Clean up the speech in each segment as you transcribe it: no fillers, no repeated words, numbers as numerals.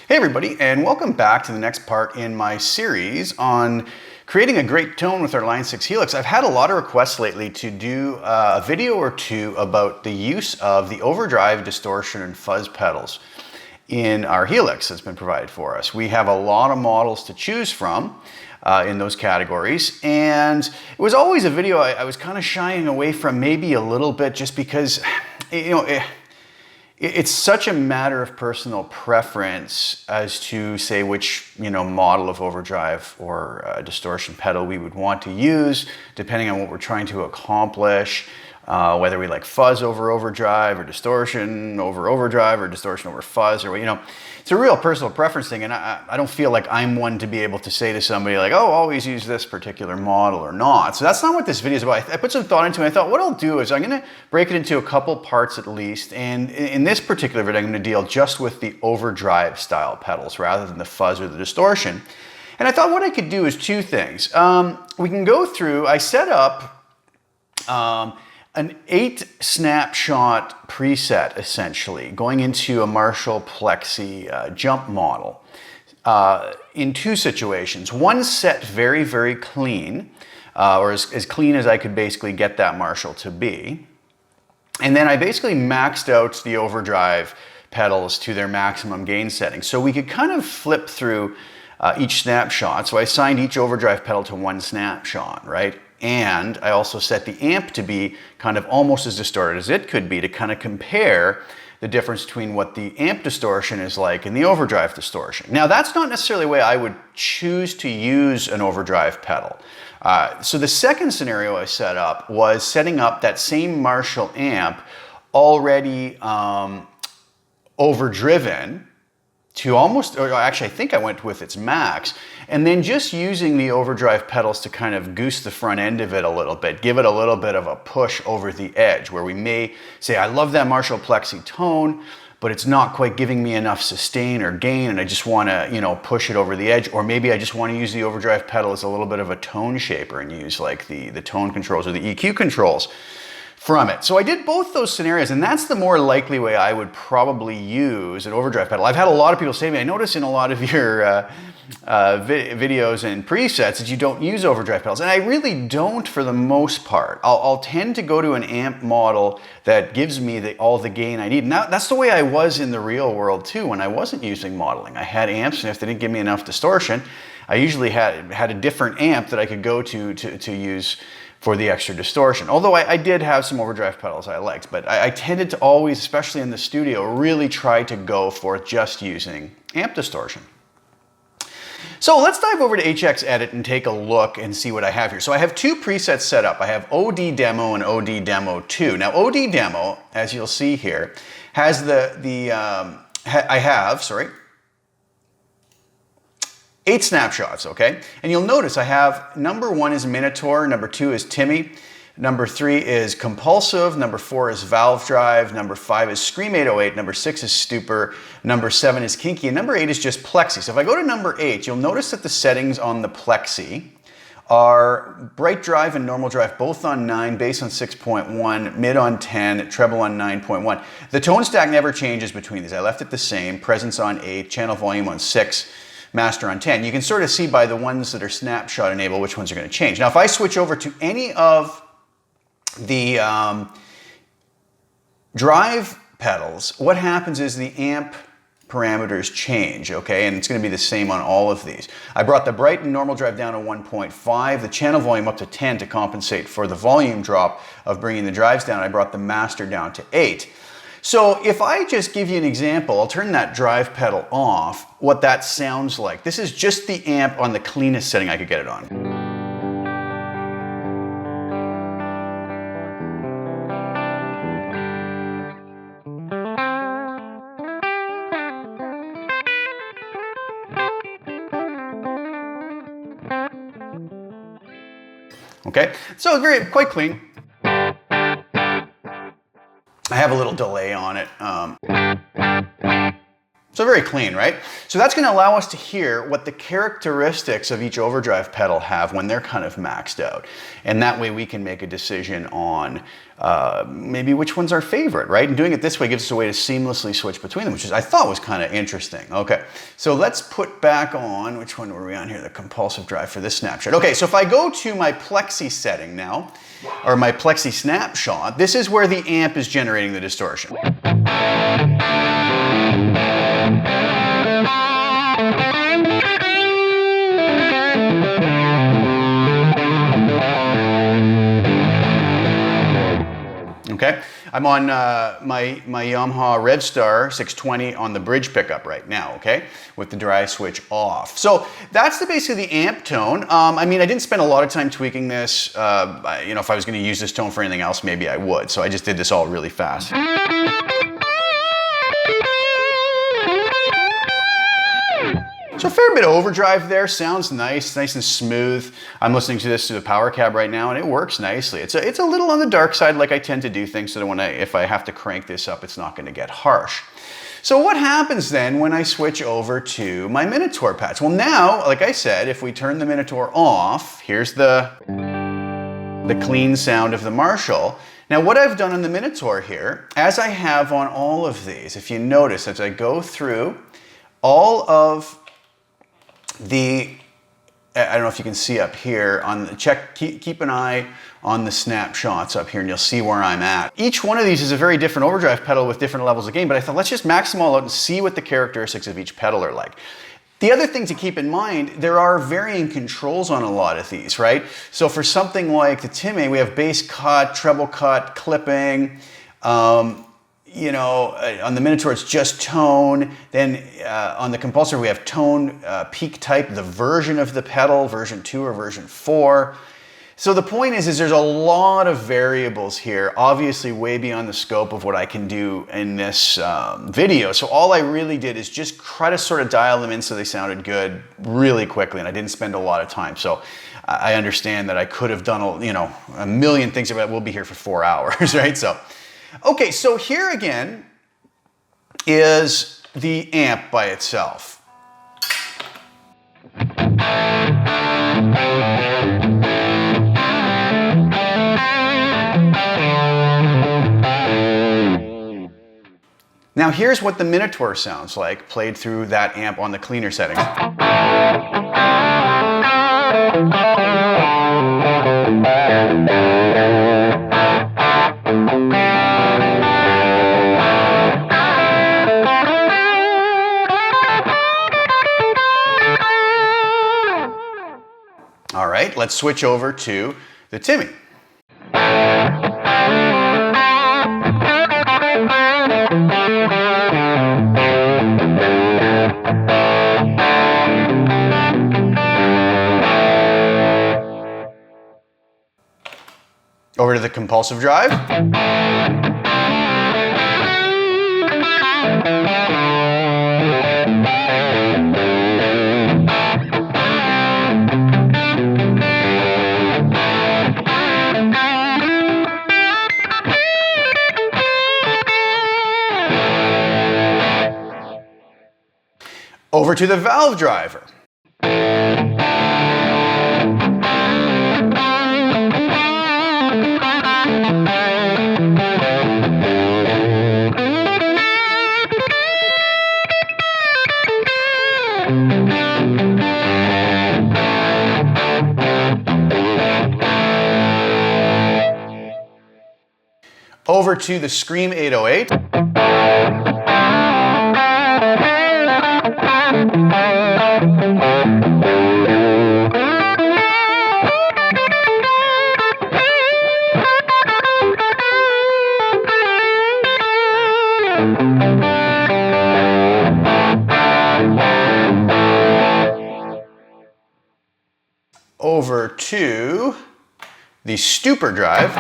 Hey everybody, and welcome back to the next part in my series on creating a great tone with our Line 6 Helix. I've had a lot of requests lately to do a video or two about the use of the Overdrive distortion and fuzz pedals in our Helix that's been provided for us. We have a lot of models to choose from in those categories, and it was always a video I was kind of shying away from maybe a little bit just because, it's such a matter of personal preference as to say which model of overdrive or distortion pedal we would want to use, depending on what we're trying to accomplish. Whether we like fuzz over overdrive or distortion over overdrive or distortion over fuzz, or it's a real personal preference thing, and I don't feel like I'm one to be able to say to somebody like, oh, always use this particular model or not. So that's not what this video is about. I put some thought into it. I thought what I'll do is I'm going to break it into a couple parts at least, and in this particular video I'm going to deal just with the overdrive style pedals rather than the fuzz or the distortion. And I thought what I could do is two things. We can go through, I set up an 8 snapshot preset, essentially, going into a Marshall Plexi jump model in two situations. One set very, very clean, or as clean as I could basically get that Marshall to be. And then I basically maxed out the overdrive pedals to their maximum gain setting. So we could kind of flip through each snapshot. So I assigned each overdrive pedal to one snapshot, right? And I also set the amp to be kind of almost as distorted as it could be to kind of compare the difference between what the amp distortion is like and the overdrive distortion. Now, that's not necessarily the way I would choose to use an overdrive pedal. So the second scenario I set up was setting up that same Marshall amp already overdriven to almost, or actually I think I went with its max, and then just using the overdrive pedals to kind of goose the front end of it a little bit, give it a little bit of a push over the edge, where we may say, I love that Marshall Plexi tone, but it's not quite giving me enough sustain or gain, and I just want to, push it over the edge. Or maybe I just want to use the overdrive pedal as a little bit of a tone shaper and use like the tone controls or the EQ controls from it. So I did both those scenarios, and that's the more likely way I would probably use an overdrive pedal. I've had a lot of people say to me, I notice in a lot of your videos and presets that you don't use overdrive pedals, and I really don't for the most part. I'll tend to go to an amp model that gives me all the gain I need. And that's the way I was in the real world too when I wasn't using modeling. I had amps, and if they didn't give me enough distortion, I usually had a different amp that I could go to use for the extra distortion. Although I did have some overdrive pedals I liked, but I tended to always, especially in the studio, really try to go for just using amp distortion. So let's dive over to HX Edit and take a look and see what I have here. So I have two presets set up. I have OD Demo and OD Demo 2. Now OD Demo, as you'll see here, has I have 8 snapshots, okay? And you'll notice I have number 1 is Minotaur, number 2 is Timmy, number 3 is Compulsive, number 4 is Valve Drive, number 5 is Scream 808, number 6 is Stupor, number 7 is Kinky, and number 8 is just Plexi. So if I go to number 8, you'll notice that the settings on the Plexi are Bright Drive and Normal Drive both on 9, bass on 6.1, mid on 10, treble on 9.1. The tone stack never changes between these. I left it the same, presence on 8, channel volume on 6, master on 10. You can sort of see by the ones that are snapshot enabled which ones are going to change. Now if I switch over to any of the drive pedals, what happens is the amp parameters change, okay? And it's going to be the same on all of these. I brought the Bright and Normal Drive down to 1.5, the channel volume up to 10 to compensate for the volume drop of bringing the drives down. I brought the master down to 8. So if I just give you an example, I'll turn that drive pedal off, what that sounds like. This is just the amp on the cleanest setting I could get it on. Okay, so quite clean. I have a little delay on it. So very clean, right? So that's going to allow us to hear what the characteristics of each overdrive pedal have when they're kind of maxed out. And that way we can make a decision on maybe which one's our favorite, right? And doing it this way gives us a way to seamlessly switch between them, which is, I thought, was kind of interesting. Okay, so let's put back on, which one were we on here? The compulsive drive for this snapshot. Okay, so if I go to my plexi setting now, or my plexi snapshot, this is where the amp is generating the distortion. Okay, I'm on my Yamaha Revstar 620 on the bridge pickup right now, okay, with the dry switch off. So that's basically the amp tone. I mean, I didn't spend a lot of time tweaking this. You know, if I was going to use this tone for anything else, maybe I would. So I just did this all really fast. So a fair bit of overdrive there, sounds nice and smooth. I'm listening to this through the power cab right now and it works nicely. It's a little on the dark side, like I tend to do things, so that if I have to crank this up, it's not gonna get harsh. So what happens then when I switch over to my Minotaur patch? Well now, like I said, if we turn the Minotaur off, here's the clean sound of the Marshall. Now what I've done on the Minotaur here, as I have on all of these, if you notice, as I go through all of I don't know if you can see up here, keep an eye on the snapshots up here and you'll see where I'm at. Each one of these is a very different overdrive pedal with different levels of gain, but I thought let's just max them all out and see what the characteristics of each pedal are like. The other thing to keep in mind, there are varying controls on a lot of these, right? So for something like the Timmy, we have bass cut, treble cut, clipping, you know, on the Minotaur it's just tone. Then on the compulsor we have tone, peak type, the version of the pedal, version 2 or version 4. So the point is there's a lot of variables here, obviously way beyond the scope of what I can do in this video. So all I really did is just try to sort of dial them in so they sounded good really quickly, and I didn't spend a lot of time. So I understand that I could have done, you know, a million things, but we'll be here for 4 hours, right? So. Okay, so here again is the amp by itself. Now here's what the Minotaur sounds like played through that amp on the cleaner setting. All right, let's switch over to the Timmy. Over to the compulsive drive. Over to the valve driver. Over to the Scream 808. Over to the Stupor drive.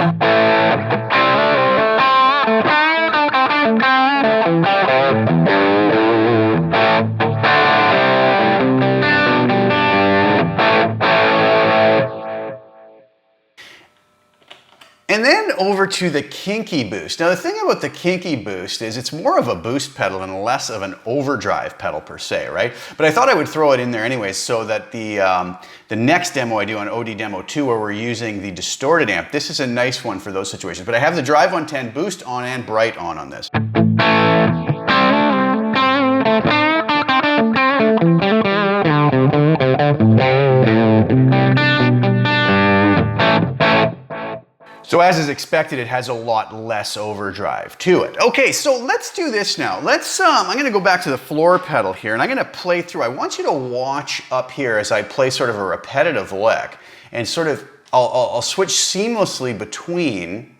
And then over to the kinky boost. Now the thing about the kinky boost is it's more of a boost pedal and less of an overdrive pedal per se, right? But I thought I would throw it in there anyways so that the next demo I do on OD Demo 2 where we're using the distorted amp, this is a nice one for those situations. But I have the Drive 110 boost on and bright on this. So as is expected, it has a lot less overdrive to it. Okay, so let's do this now. I'm gonna go back to the floor pedal here and I'm gonna play through. I want you to watch up here as I play sort of a repetitive lick and sort of, I'll switch seamlessly between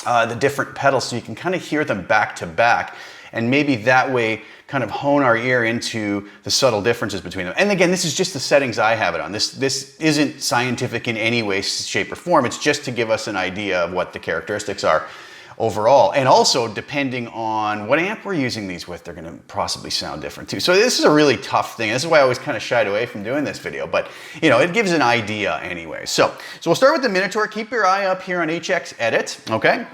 the different pedals so you can kind of hear them back to back. And maybe that way kind of hone our ear into the subtle differences between them. And again, this is just the settings I have it on. This isn't scientific in any way, shape, or form. It's just to give us an idea of what the characteristics are overall. And also, depending on what amp we're using these with, they're gonna possibly sound different too. So this is a really tough thing. This is why I always kind of shied away from doing this video, but you know, it gives an idea anyway. So we'll start with the Minotaur. Keep your eye up here on HX Edit, okay?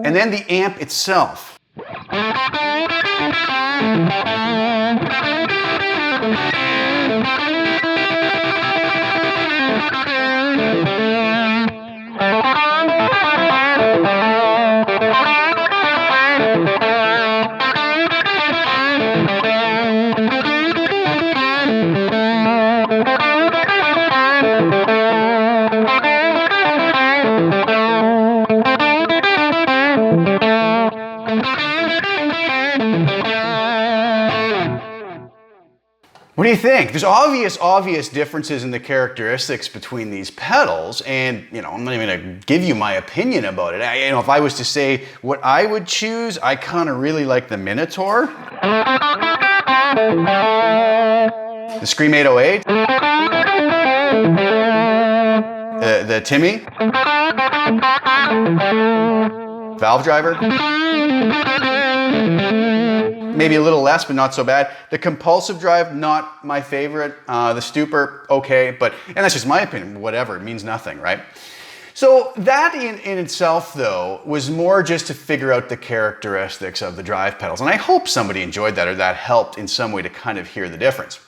And then the amp itself. What do you think? There's obvious differences in the characteristics between these pedals, and you know, I'm not even gonna give you my opinion about it. You know, if I was to say what I would choose, I kind of really like the Minotaur, the Scream 808, the Timmy, Valve Driver. Maybe a little less, but not so bad. The Compulsive Drive, not my favorite. The Stupor, okay, and that's just my opinion, whatever, it means nothing, right? So that in itself, though, was more just to figure out the characteristics of the drive pedals. And I hope somebody enjoyed that or that helped in some way to kind of hear the difference.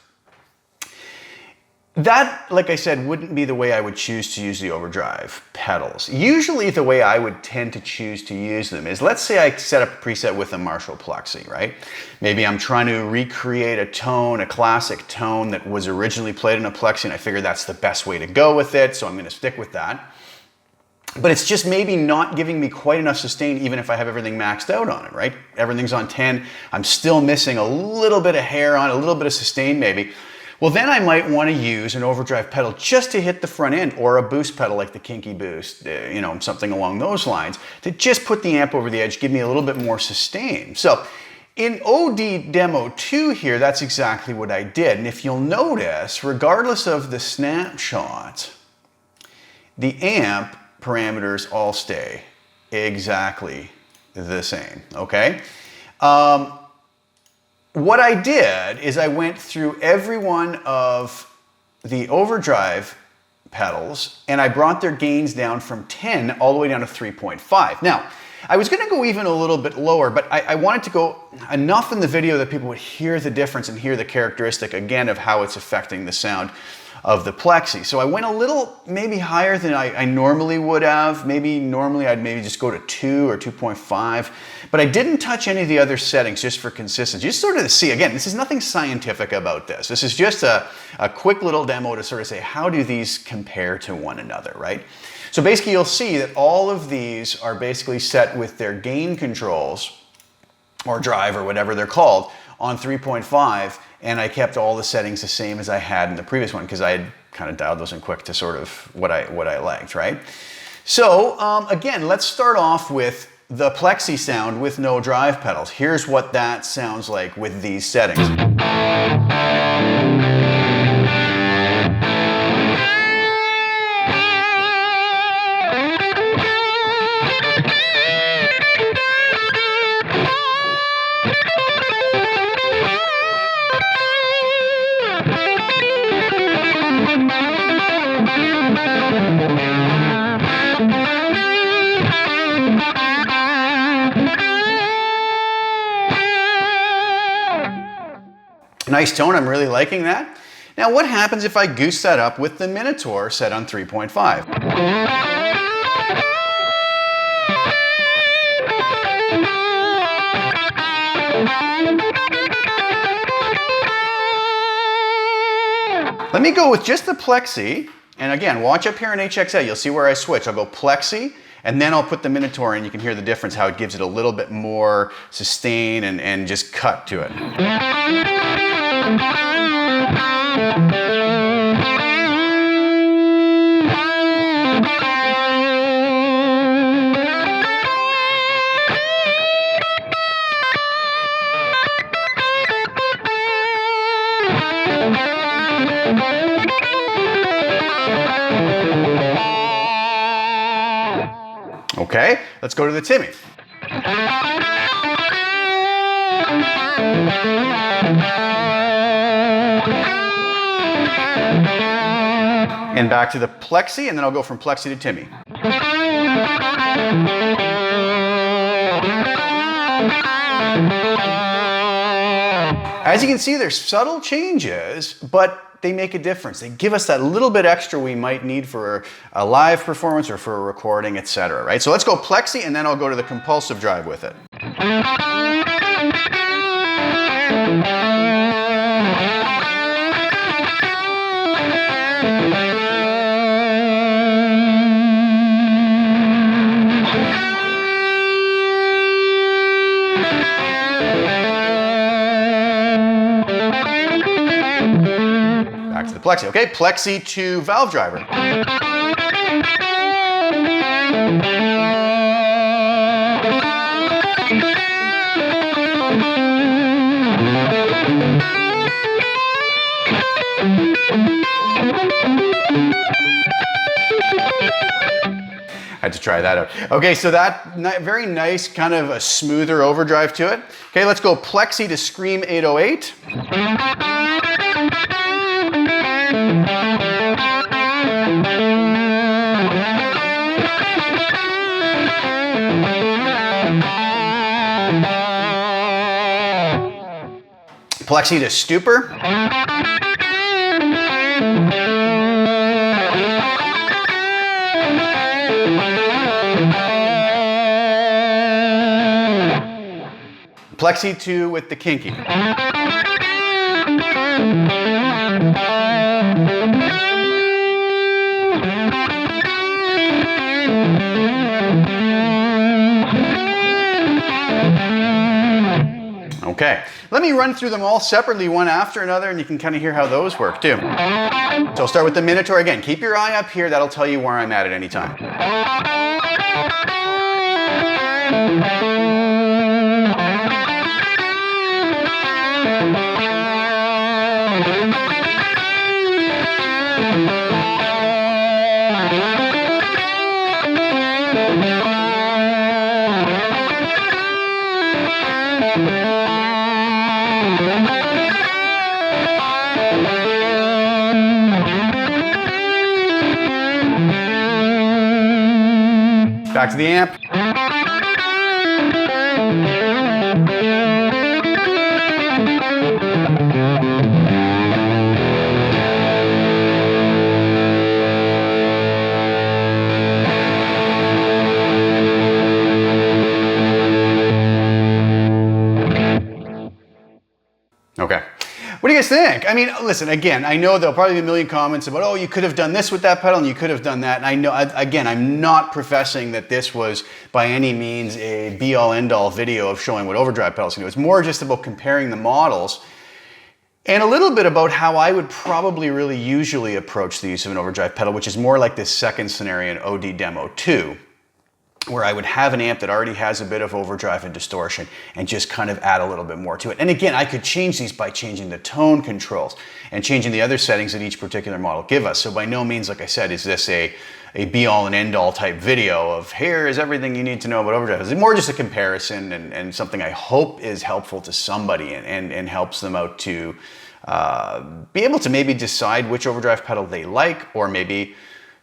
That, like I said, wouldn't be the way I would choose to use the Overdrive pedals. Usually the way I would tend to choose to use them is, let's say I set up a preset with a Marshall Plexi, right? Maybe I'm trying to recreate a tone, a classic tone that was originally played in a Plexi, and I figure that's the best way to go with it, so I'm gonna stick with that. But it's just maybe not giving me quite enough sustain even if I have everything maxed out on it, right? Everything's on 10, I'm still missing a little bit of hair on it, a little bit of sustain maybe. Well, then I might want to use an overdrive pedal just to hit the front end, or a boost pedal like the Kinky Boost, you know, something along those lines, to just put the amp over the edge, give me a little bit more sustain. So in OD Demo 2 here, that's exactly what I did. And if you'll notice, regardless of the snapshot, the amp parameters all stay exactly the same, okay? What I did is I went through every one of the overdrive pedals and I brought their gains down from 10 all the way down to 3.5. Now, I was going to go even a little bit lower, but I wanted to go enough in the video that people would hear the difference and hear the characteristic again of how it's affecting the sound of the Plexi. So I went a little maybe higher than I normally would have. Normally I'd just go to 2 or 2.5, but I didn't touch any of the other settings just for consistency. Just sort of to see, again, this is nothing scientific about this. This is just a quick little demo to sort of say, how do these compare to one another, right? So basically you'll see that all of these are basically set with their gain controls, or drive, or whatever they're called, on 3.5, and I kept all the settings the same as I had in the previous one because I had kind of dialed those in quick to sort of what I liked, right? So again, let's start off with the Plexi sound with no drive pedals. Here's what that sounds like with these settings. Nice tone, I'm really liking that. Now what happens if I goose that up with the Minotaur set on 3.5? Let me go with just the Plexi, and again, watch up here in HXA, you'll see where I switch. I'll go Plexi, and then I'll put the Minotaur in. You can hear the difference, how it gives it a little bit more sustain and just cut to it. Okay, let's go to the Timmy. And back to the Plexi, and then I'll go from Plexi to Timmy. As you can see, there's subtle changes, but they make a difference. They give us that little bit extra we might need for a live performance or for a recording, etc. Right? So let's go Plexi, and then I'll go to the compulsive drive with it. Back to the Plexi. Okay, Plexi to valve driver. I had to try that out. Okay, so that very nice, kind of a smoother overdrive to it. Okay, let's go Plexi to Scream 808. Plexi to Stupor. Plexi 2 with the Kinky. Okay, let me run through them all separately, one after another, and you can kind of hear how those work too. So I'll start with the Minotaur again. Keep your eye up here, that'll tell you where I'm at any time. Back to the amp. Okay. What do you guys think? I mean, listen, again, I know there'll probably be a million comments about, oh, you could have done this with that pedal and you could have done that. And I know, again, I'm not professing that this was by any means a be-all, end-all video of showing what overdrive pedals can do. It's more just about comparing the models and a little bit about how I would probably really usually approach the use of an overdrive pedal, which is more like this second scenario in OD Demo 2, where I would have an amp that already has a bit of overdrive and distortion and just kind of add a little bit more to it. And again, I could change these by changing the tone controls and changing the other settings that each particular model give us. So by no means, like I said, is this a be-all and end-all type video of here is everything you need to know about overdrive. It's more just a comparison and something I hope is helpful to somebody and helps them out to be able to maybe decide which overdrive pedal they like, or maybe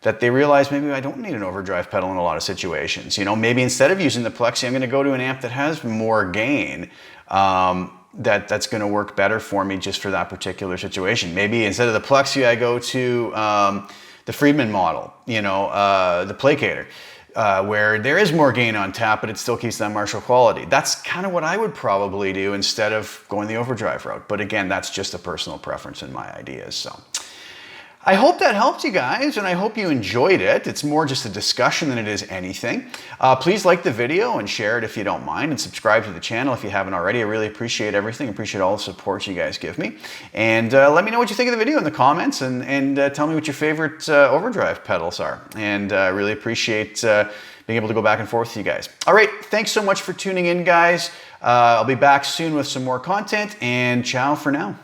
that they realize maybe I don't need an overdrive pedal in a lot of situations. You know, maybe instead of using the Plexi, I'm going to go to an amp that has more gain. That's going to work better for me just for that particular situation. Maybe instead of the Plexi, I go to the Friedman model, you know, the Placator, where there is more gain on tap, but it still keeps that Marshall quality. That's kind of what I would probably do instead of going the overdrive route. But again, that's just a personal preference in my ideas. So I hope that helped you guys, and I hope you enjoyed it. It's more just a discussion than it is anything. Please like the video and share it if you don't mind, and subscribe to the channel if you haven't already. I really appreciate everything. Appreciate all the support you guys give me. And let me know what you think of the video in the comments, and tell me what your favorite overdrive pedals are. And I really appreciate being able to go back and forth with you guys. All right, thanks so much for tuning in, guys. I'll be back soon with some more content, and ciao for now.